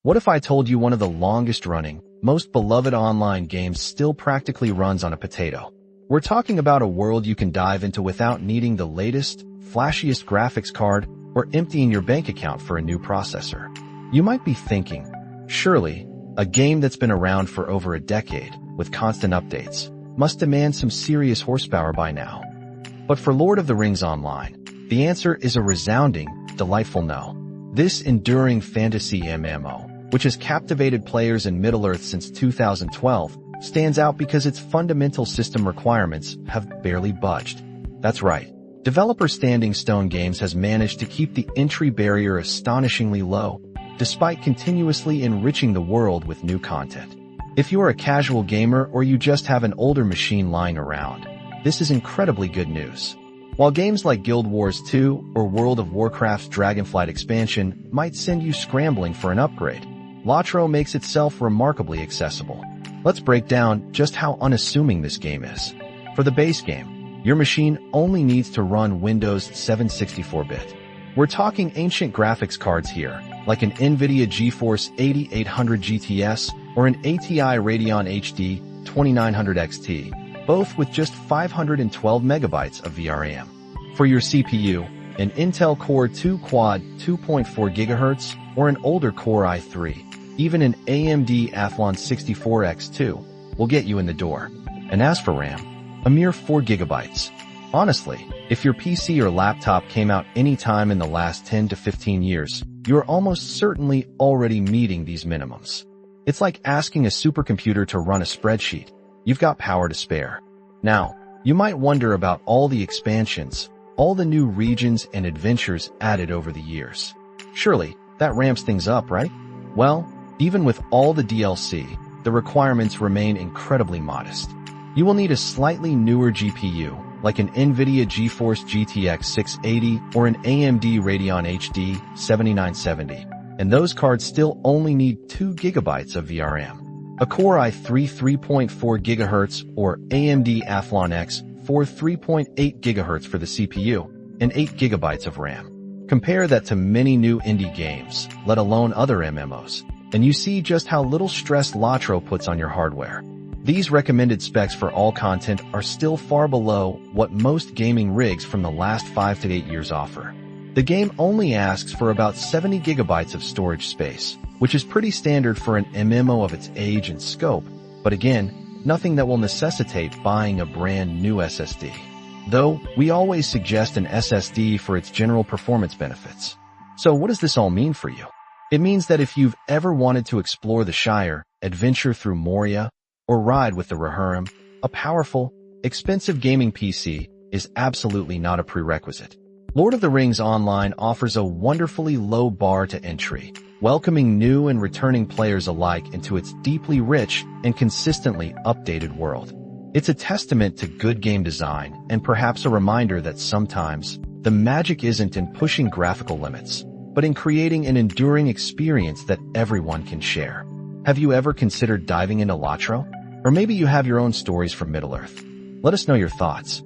What if I told you one of the longest-running, most beloved online games still practically runs on a potato? We're talking about a world you can dive into without needing the latest, flashiest graphics card or emptying your bank account for a new processor. You might be thinking, surely, a game that's been around for over a decade, with constant updates, must demand some serious horsepower by now. But for Lord of the Rings Online, the answer is a resounding, delightful no. This enduring fantasy MMO, which has captivated players in Middle-earth since 2012, stands out because its fundamental system requirements have barely budged. That's right. Developer Standing Stone Games has managed to keep the entry barrier astonishingly low, despite continuously enriching the world with new content. If you're a casual gamer or you just have an older machine lying around, this is incredibly good news. While games like Guild Wars 2 or World of Warcraft's Dragonflight expansion might send you scrambling for an upgrade, LOTRO makes itself remarkably accessible. Let's break down just how unassuming this game is. For the base game, your machine only needs to run Windows 7 64-bit. We're talking ancient graphics cards here, like an NVIDIA GeForce 8800 GTS or an ATI Radeon HD 2900 XT, both with just 512 megabytes of VRAM. For your CPU, an Intel Core 2 Quad 2.4 GHz or an older Core i3, even an AMD Athlon 64X2 will get you in the door. And as for RAM, a mere 4 gigabytes. Honestly, if your PC or laptop came out any time in the last 10 to 15 years, you're almost certainly already meeting these minimums. It's like asking a supercomputer to run a spreadsheet. You've got power to spare. Now, you might wonder about all the expansions, all the new regions and adventures added over the years. Surely, that ramps things up, right? Well, even with all the DLC, the requirements remain incredibly modest. You will need a slightly newer GPU, like an NVIDIA GeForce GTX 680 or an AMD Radeon HD 7970, and those cards still only need 2 gigabytes of VRAM. A Core i3 3.4 GHz or AMD Athlon X 4 3.8 GHz for the CPU, and 8 gigabytes of RAM. Compare that to many new indie games, let alone other MMOs, and you see just how little stress LOTRO puts on your hardware. These recommended specs for all content are still far below what most gaming rigs from the last 5 to 8 years offer. The game only asks for about 70 gigabytes of storage space, which is pretty standard for an MMO of its age and scope, but again, nothing that will necessitate buying a brand new SSD. Though, we always suggest an SSD for its general performance benefits. So what does this all mean for you? It means that if you've ever wanted to explore the Shire, adventure through Moria, or ride with the Rohirrim, a powerful, expensive gaming PC is absolutely not a prerequisite. Lord of the Rings Online offers a wonderfully low bar to entry, welcoming new and returning players alike into its deeply rich and consistently updated world. It's a testament to good game design and perhaps a reminder that sometimes the magic isn't in pushing graphical limits, but in creating an enduring experience that everyone can share. Have you ever considered diving into LOTRO? Or maybe you have your own stories from Middle-earth. Let us know your thoughts.